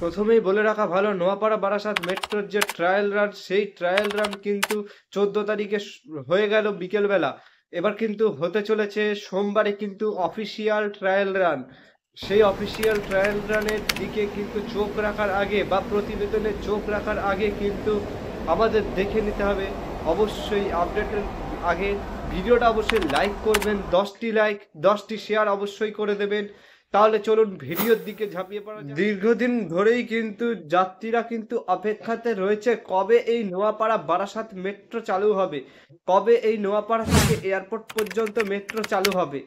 প্রথমেই বলে রাখা ভালো, নোয়াপাড়া বারাসাত মেট্রোর যে ট্রায়াল রান, সেই ট্রায়াল রান কিন্তু 14 তারিখে হয়ে গেল বিকেলবেলা। এবার কিন্তু হতে চলেছে সোমবারে কিন্তু অফিসিয়াল ট্রায়াল রান। সেই অফিসিয়াল ট্রায়াল রানের দিকে কিন্তু চোখ রাখার আগে বা প্রতিবেদনে চোখ রাখার আগে কিন্তু আমাদের দেখে নিতে হবে অবশ্যই আপডেটের আগে ভিডিওটা অবশ্যই লাইক করবেন, 10টি লাইক 10টি শেয়ার অবশ্যই করে দেবেন। তাহলে চলুন ভিডিওর দিকে ঝাঁপিয়ে পড়া যাক। দীর্ঘদিন ধরেই কিন্তু যাত্রীরা কিন্তু অপেক্ষাতে রয়েছে কবে এই নোয়াপাড়া বারাসাত মেট্রো চালু হবে, কবে এই নোয়াপাড়া থেকে এয়ারপোর্ট পর্যন্ত মেট্রো চালু হবে।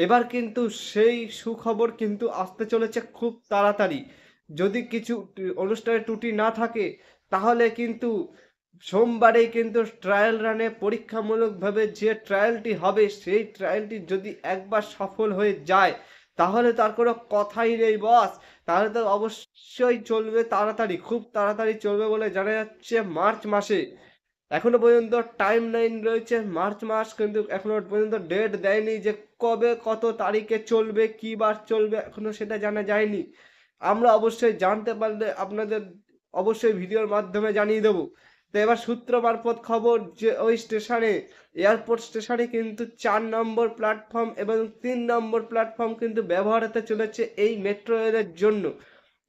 এবার কিন্তু সেই সুখবর কিন্তু আসতে চলেছে খুব তাড়াতাড়ি। যদি কিছু অনুষ্ঠানে ত্রুটি না থাকে তাহলে কিন্তু সোমবারেই কিন্তু ট্রায়াল রানে পরীক্ষামূলকভাবে যে ট্রায়ালটি হবে, সেই ট্রায়ালটি যদি একবার সফল হয়ে যায় তাহলে তার কোনো কথাই নেই বস। তাহলে তো অবশ্যই চলবে তাড়াতাড়ি, খুব তাড়াতাড়ি চলবে বলে জানা যাচ্ছে মার্চ মাসে। এখনো পর্যন্ত টাইম লাইন রয়েছে মার্চ মাস, কিন্তু এখনো পর্যন্ত ডেট দেয়নি যে কবে কত তারিখে চলবে, কি বার চলবে, এখনো সেটা জানা যায়নি। আমরা অবশ্যই জানতে পারলে আপনাদের অবশ্যই ভিডিওর মাধ্যমে জানিয়ে দেবো। তো এবার সূত্র মারফত খবর যে ওই স্টেশনে, এয়ারপোর্ট স্টেশনে কিন্তু 4 নম্বর প্ল্যাটফর্ম এবং 3 নম্বর প্ল্যাটফর্ম কিন্তু ব্যবহার হতে চলেছে এই মেট্রো রেলের জন্য।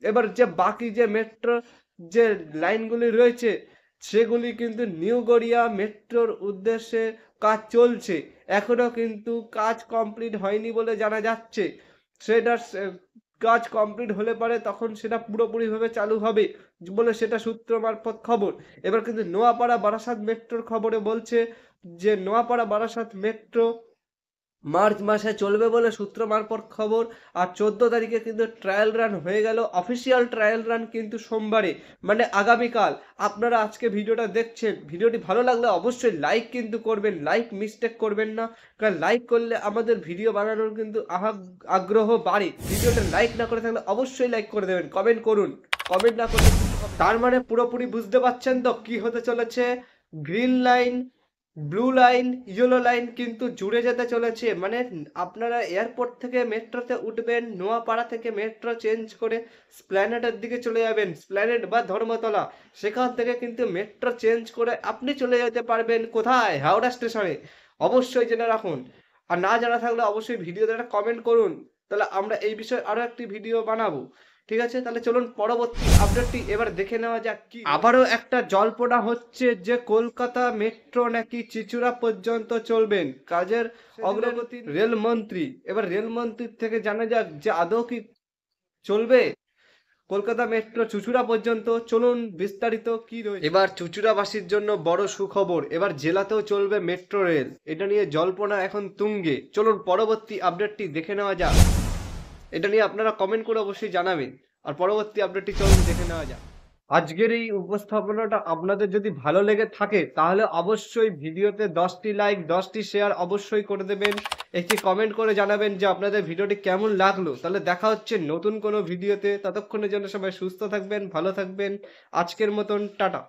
এবার যে বাকি যে মেট্রো যে লাইনগুলি রয়েছে সেগুলি কিন্তু নিউ গড়িয়া মেট্রোর উদ্দেশ্যে কাজ চলছে, এখনো কিন্তু কাজ কমপ্লিট হয়নি বলে জানা যাচ্ছে। সেটার কাজ কমপ্লিট হলে পারে তখন সেটা পুরোপুরিভাবে চালু হবে বলে সেটা সূত্র মারফত খবর। এবার কিন্তু নোয়াপাড়া বারাসাত মেট্রোর খবরে বলছে যে নোয়াপাড়া বারাসাত মেট্রো মার্চ মাসে চলবে বলে সূত্র মারফত খবর। আর 14 তারিখে কিন্তু ট্রায়াল রান হয়ে গেল, অফিসিয়াল ট্রায়াল রান কিন্তু সোমবারে মানে আগামীকাল। আপনারা আজকে ভিডিওটা দেখছেন, ভিডিওটি ভালো লাগলে অবশ্যই লাইক কিন্তু করবেন, লাইক মিস্টেক করবেন না, কারণ লাইক করলে আমাদের ভিডিও বানানোর কিন্তু আগ্রহ বাড়ে। ভিডিওটা লাইক না করে থাকলে অবশ্যই লাইক করে দেবেন, কমেন্ট করুন, কমেন্ট না করলে তার মানে পুরোপুরি বুঝতে পারছেন তো কি হতে চলেছে। Green line, blue line, yellow line কিন্তু জুড়ে যেতে চলেছে। মানে আপনারা এয়ারপোর্ট থেকে মেট্রোতে উঠবেন, নোয়াপাড়া থেকে মেট্রো চেঞ্জ করে স্প্ল্যানেটের দিকে চলে যাবেন, স্প্ল্যানেট বা ধর্মতলা, সেখান থেকে কিন্তু মেট্রো চেঞ্জ করে আপনি চলে যেতে পারবেন কোথায়, হাওড়া স্টেশনে। অবশ্যই জেনে রাখুন, আর না জানা থাকলে অবশ্যই ভিডিওতে একটা কমেন্ট করুন, তাহলে আমরা এই বিষয়ে আরো একটি ভিডিও বানাবো। ঠিক আছে, তাহলে চলুন পরবর্তী আপডেটটি এবার দেখে নেওয়া যাক। কি আবারও একটা জল্পনা হচ্ছে যে কলকাতা মেট্রো নাকি চিচুড়া পর্যন্ত চলবেন, কাজের অগ্রগতি রেলমন্ত্রী। এবার রেলমন্ত্রীর থেকে জানা যাক যে আদৌ কি চলবে কলকাতা মেট্রো চুচুড়া পর্যন্ত। চলুন বিস্তারিত কি রয়েছে। এবার চুচুড়াবাসীর জন্য বড় সুখবর, এবার জেলাতেও চলবে মেট্রো রেল। এটা নিয়ে জল্পনা এখন তুঙ্গে। চলুন পরবর্তী আপডেটটি দেখে নেওয়া যাক। এটা নিয়ে আপনারা কমেন্ট করে অবশ্যই জানাবেন, আর পরবর্তী আপডেটটি চলুন দেখে নেওয়া যাক। আজকের এই উপস্থাপনাটা আপনাদের যদি ভালো লেগে থাকে তাহলে অবশ্যই ভিডিওতে 10টি লাইক 10টি শেয়ার অবশ্যই করে দেবেন, একটি কমেন্ট করে জানাবেন যে আপনাদের ভিডিওটি কেমন লাগলো। তাহলে দেখা হচ্ছে নতুন কোনো ভিডিওতে, ততক্ষণের জন্য সবাই সুস্থ থাকবেন, ভালো থাকবেন। আজকের মতন টাটা।